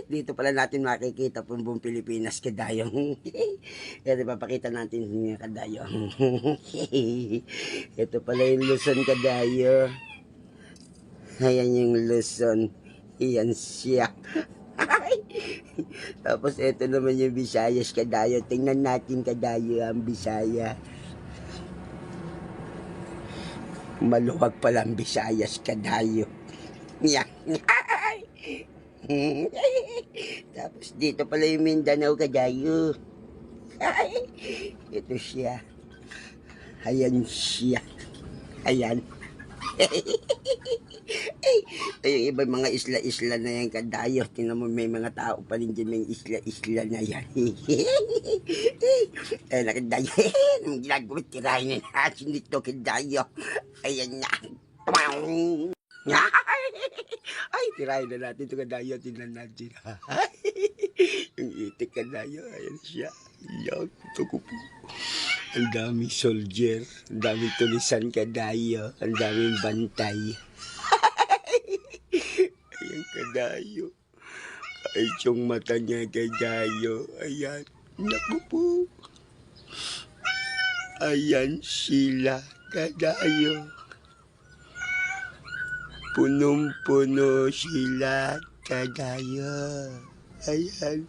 Dito pala natin makikita po buong Pilipinas kadayong. Ito papakita natin yung kadayong. Ito pala yung Luzon kadayo. Ayan yung Luzon. Iyan siya. Tapos ito naman yung Visayas kadayo. Tingnan natin kadayo ang Visaya. Maluwag pala ang Visayas kadayo. Yan. Tapos dito pala yung Mindanao kadayo. Ito siya. Ayan siya. Ayan. Yung iba mga isla-isla na yan kadayo. Tingnan mo may mga tao pa rin dyan may isla-isla na yan. Ayan na kadayo. Anong ginagawa? Tirahin na natin dito kadayo. Ayan na. Ay, tirahin na natin ito kadayo. Tingnan natin. Yung itik kadayo. Ayan siya. Yan. Ito ko po. Ang daming soldier, ang daming tulisan kadayo, ang daming bantay. Ayan kadayo. Kahit yung mata niya kadayo. Ayan. Naku po. Ayan sila kadayo. Punong-puno sila kadayo. Ayan.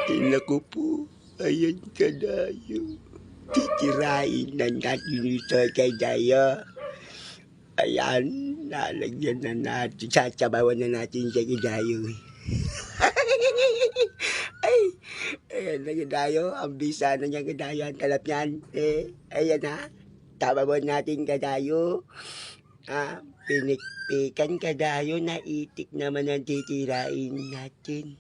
Naku po. Ayan kadayo. Titirain na natin ito kadayo. Ayan. Nalagyan na natin. Sasabawan na natin sa kadayo. Ay. Ayan na kadayo. Ang bisa na niya kadayo. Ang talap niyan. Ayan na. Tabawan natin kadayo. Pinikpikan kadayo. Naitik naman ang titirain natin.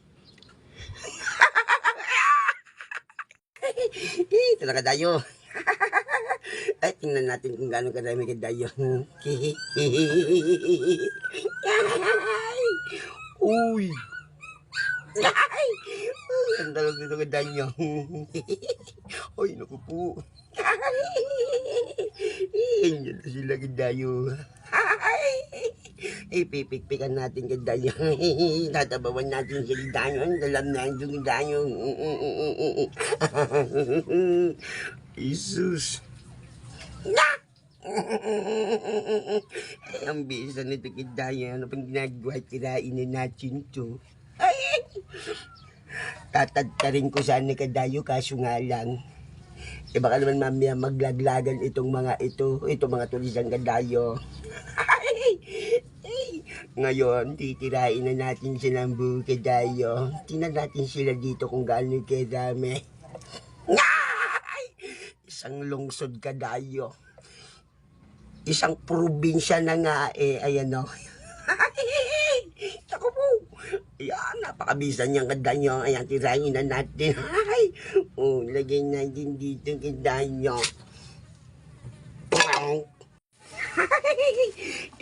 Ito na kadayo. Ay, tingnan natin kung gaano kadami kadayo. Uy! Ay! Ang dalog dito kadayo. Ay, naku po. Yan na sila kadayo. Ipipikpikan natin kadayo. Tatabawan natin sa kadayo. Ang dalam na yung kadayo. Jesus. Ay, ang bisa nito kadayo. Ano pang ginagawa? Tirain na natin to. Ay! Tatadtarin ko sana kadayo kaso nga lang. Baka naman mamaya maglaglagan itong mga itong mga tulisang kadayo. Ngayon, titirain na natin silang buong kadayo. Tingnan natin sila dito kung gaano kadami. Isang lungsod kadayo. Isang probinsya na nga ayan o. Ako po. Ayan, napakabisan niyang kadayo. Ayan, tirahin na natin. Lagay natin dito kadayo.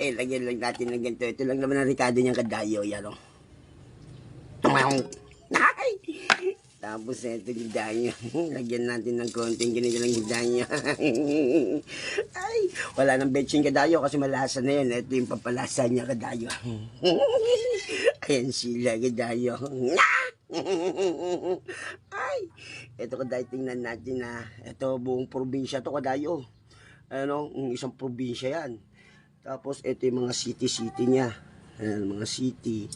Lagyan lang natin ng ganito. Ito lang naman ang rikado niyang kadayo. Yan o. Tapos ito kadayo. Lagyan natin ng konting ganito lang kadayo. Ay, wala nang betching kadayo kasi malasa na yan. Ito yung papalasa niya kadayo. Ayan sila kadayo. Ay, ito kadayo tingnan natin na. Ito buong probinsya to kadayo. Ano, isang probinsya yan. Tapos ito yung mga city niya. Ayan, mga city.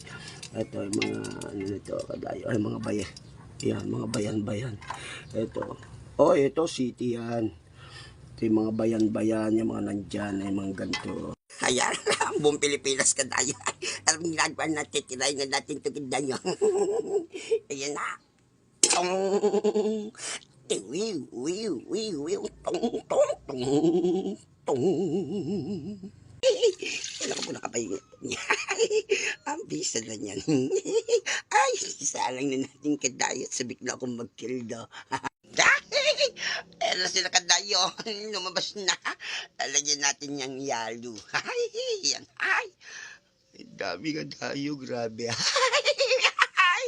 Ito yung mga ano nito kadayo. Ay, mga bayan. Ayan, mga bayan-bayan. Ito. Ito city yan. Ito yung mga bayan-bayan, yung mga nandyan, yung mga ganito. Ayan, buong Pilipinas kadayo. Alam mo ginagawa natin, tirahin na natin ito kadayo. Ayan na. Alam ko nakapahinga. Ang bisa na yan. Ay, isalang na natin kadayo. Sabik na akong magkildo. Ayan na sila kadayo. Lumabas na. Lalagyan natin yung yalo. Ay, yan. Ay. Dami kadayo. Grabe. Ay.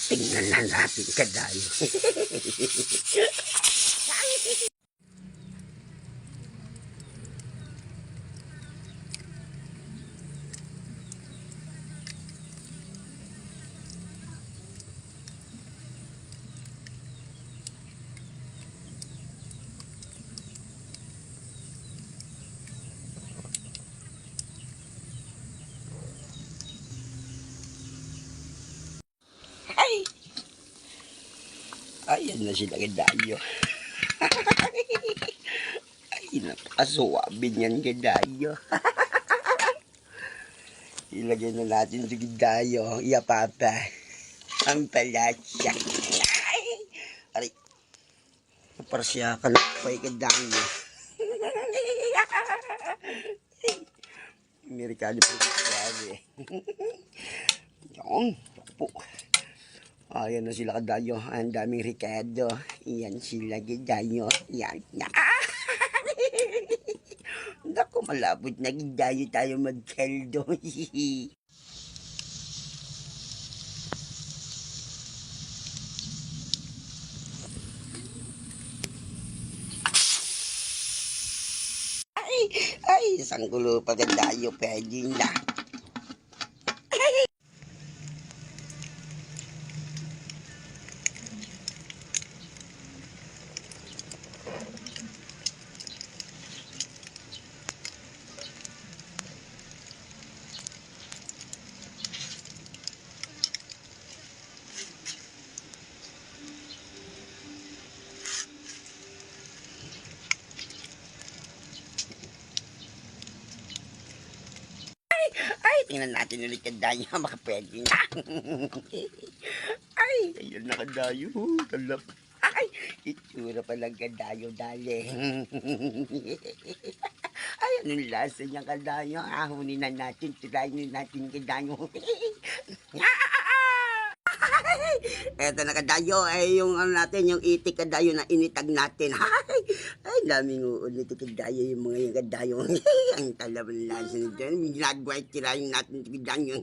Tingnan na natin kadayo. Ayan na sila kadayo. Ay, napakasuwabe niyan kadayo. Ilagay na natin sa kadayo. Iya papa. Ang palasya. Ay! Aray. Naparsya ka na pa kadayo. Amerikano po sabi. Yan. Po. Ayan na sila kadayo. Ang daming Ricardo. Yan sila kadayo. Yan. Naku, malabot na kadayo tayo magkaldo. Ay, isang gulo pa kadayo. Pwede na. Ay, tingnan natin ulit kadayo. Makapwede na. Ay, ayun na kadayo. Talap. Ay, itsura palang kadayo dali. Ay, anong lasa niya kadayo? Ahunin na natin. Tirayin natin kadayo. Eto na kadayo, ay yung ano natin, yung itik kadayo na initag natin. Ay, daming uod nito kadayo, yung mga yung kadayo. Ang talaban lasa nito. Ginagawa, tirayin natin ito kadayo.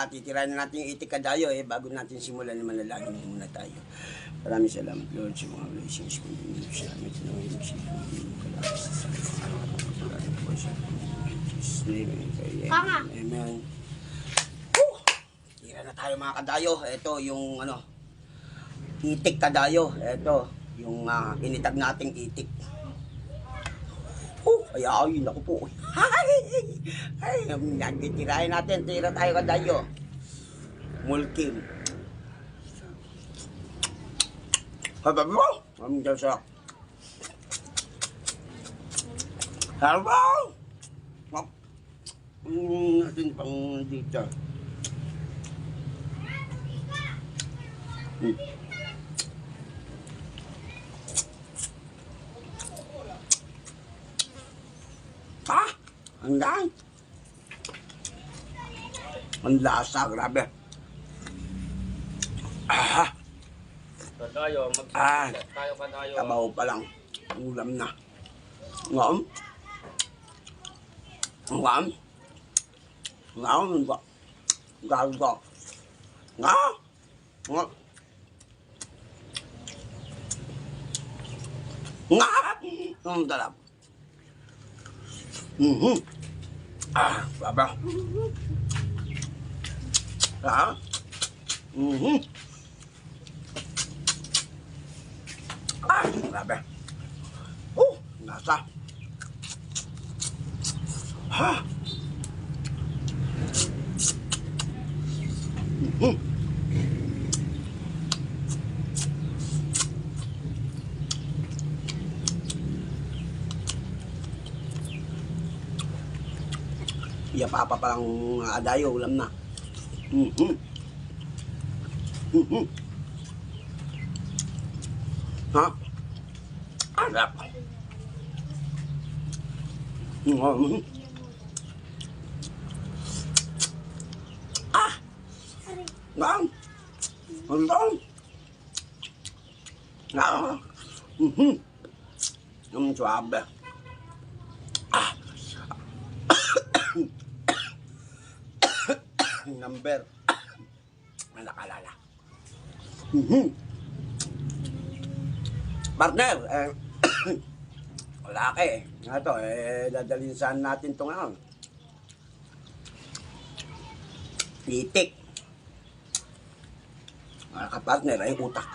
Titirahin natin yung itik kadayo bago natin simulan na manalangin muna tayo. Maraming salamat Lord sa mga blessings kung hindi mo sa amin. Amen. Tira na tayo mga kadayo. Ito yung ano, itik kadayo. Ito yung initag nating itik. Ay, naku po. Ay, tirahin natin. Tira tayo kadayo. Mulkim. Habab mo. Ang dasa. Habab. Natin pang dito. Ang daan. Ang lasa, grabe. Kadayo, magsimulat tayo kadayo. Tabaw pa lang. Ulam na. Ngam. Ngam. Ngam. Gago. Ngam. Ngam. Ngam. Ang dalap. Baba. Grabe. Nasa. Iya papa palang adayo, ulam na. Ha? Arap. Ngam. Ngam. Ngam suabe. Number. Nakalala. Partner, wala ka Ito, dadalhin saan natin ito ngayon. Itik. Mga kapartner, ay utak.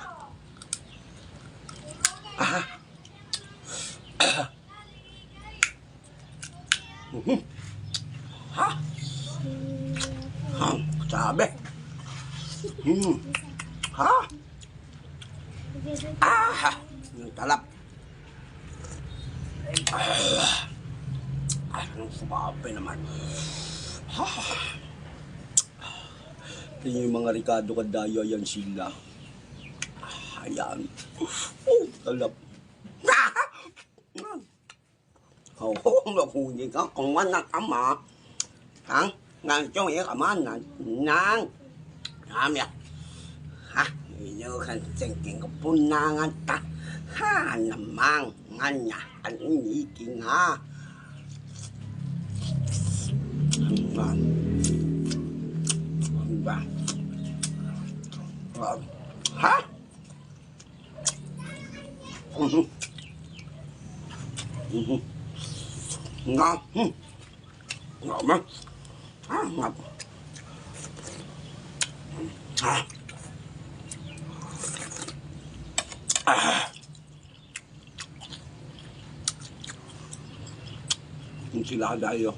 Sabi. Ha? Ah! Ang talap. Anong sumabi naman. Ha? Tingin yung mga Ricardo Kadayo, ayan sila. Ayan. Oh, talap. Oo, nakunin ka. Kung wanak ka ma. Hang? Ngancong iya ka man. Nang. Namyak. Ha? Inyo kan thinking ko punangan ta. Ha? Namang. Nganya. Ang iniking ha. Ba? Ha? Nga. Nga ma. Ha? Nga. Ha? Yung sila dayo.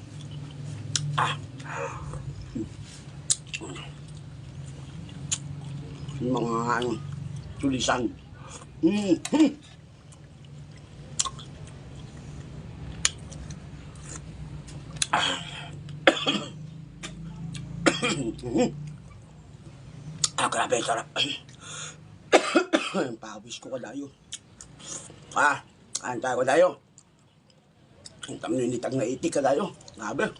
Yung mga tulisan. Grabe, sarap. Pawis ko kadayo. Kain tayo kadayo. Ang taminitag na itik kadayo. Grabe.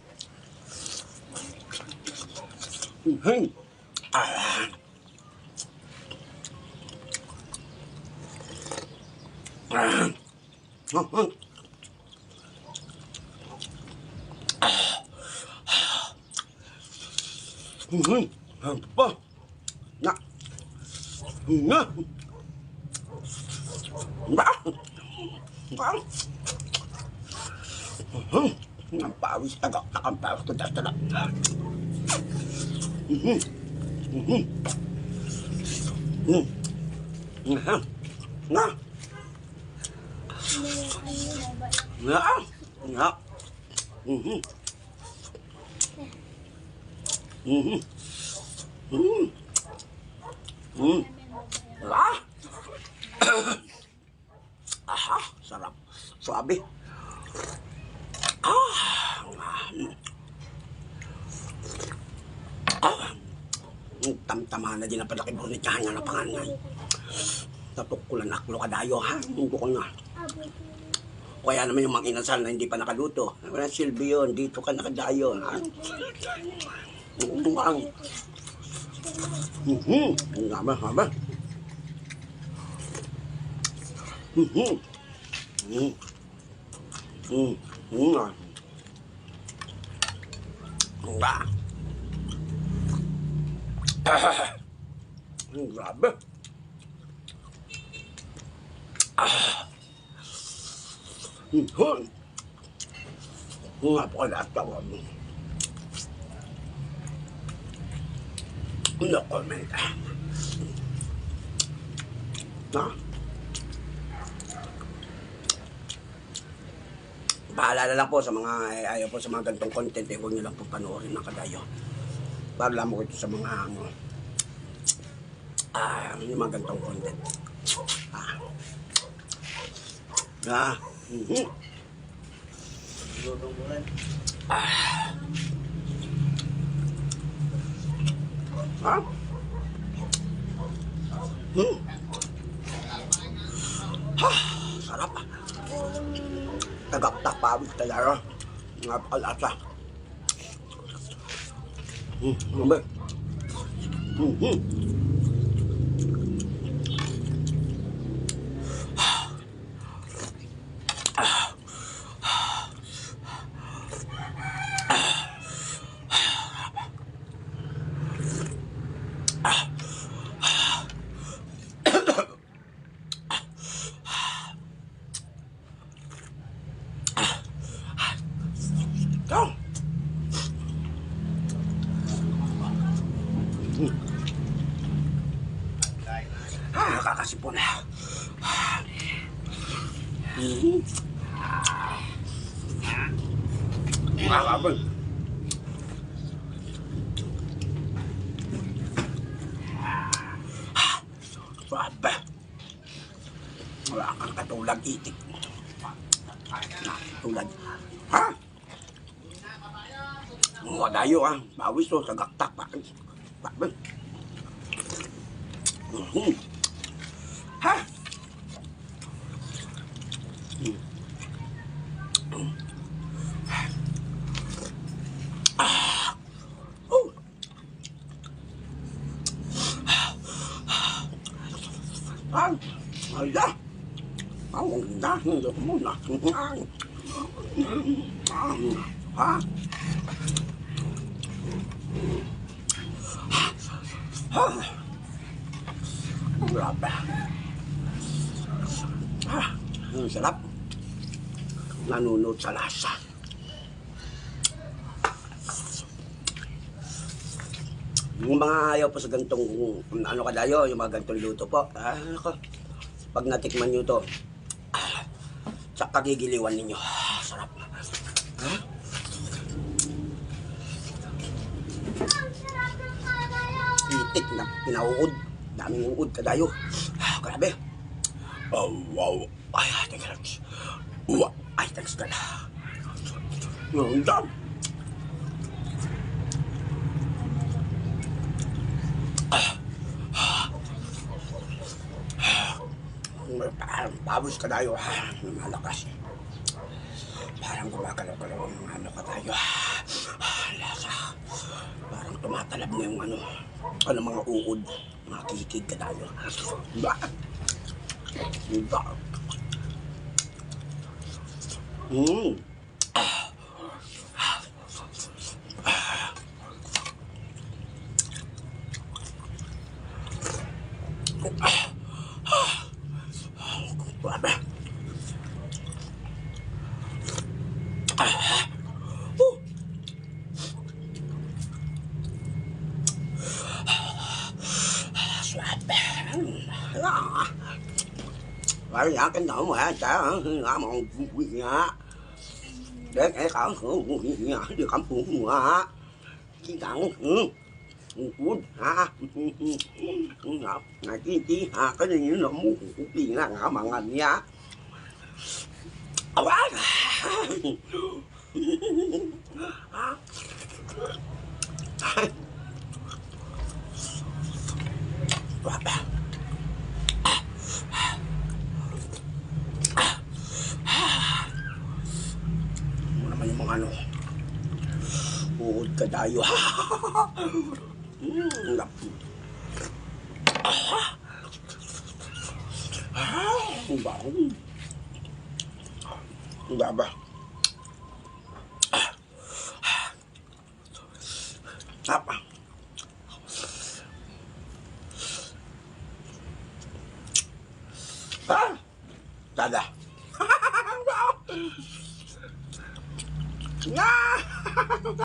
Apa? Nak. Nah. Bah. Bah. Ang pawis tagak ang pawis ko tatala. Nah. Nah. Nah. Aha, sarap. Suabe. Tamtama na din ang palaki bonitahan nga na panganay. Natukulan aklo kadayo ha. Hindi ko na. Kaya naman yung mga inasal na hindi pa nakaluto. Wala silbi yun. Dito ka nakadayo ha. Ang haba. Grabe. Napakalatawan mo. No comment. Ha? Paalala lang po sa mga ayaw po sa mga ganitong content, huwag nyo lang po panoorin ng kadayo. Para lang mo ito sa mga yung mga ganitong content. Sarap. Tagaktak pawis talaga. Napakalasa. Nabe. Kakasipon na. Makakabal. Wala kang katulad itik. Tulad. Ha? Mga dayo ah. Bawis o, sagaktak pa. Ha? Oh. Ah. Ala. Ang ganda. Hindi mo na. Ha? Grabe. Ang sarap. Nanunod sa lasa. Yung mga ayaw po sa gantong, ano kadayo, yung mga gantong luto po. Pag natikman nyo to, sa kagigiliwan ninyo. Sarap. Ha? Itik na pinauod. Daming uod kadayo. Grabe. Oh, wow. Ay, teka lang. Ay, thanks God. Ang dam. Parang pawis kadayo. Malakas. Parang gumagalaw-galaw ang mga ano kadayo. Lasa. Parang tumatalab na yung ano mga uod. Mga kikig kadayo. Diba? Diba? Grabe. Swabe. Vậy là cái nỗi mà chả ngã mong quý nhà để cái cả hưởng quý nhà được cảm phụ mà chỉ tặng cuốn ha ngày tí cái gì nó muốn đi là ngã mà ngành nha quá quá bè naman yung mga ano uod ka tayo ang baho ang baba apa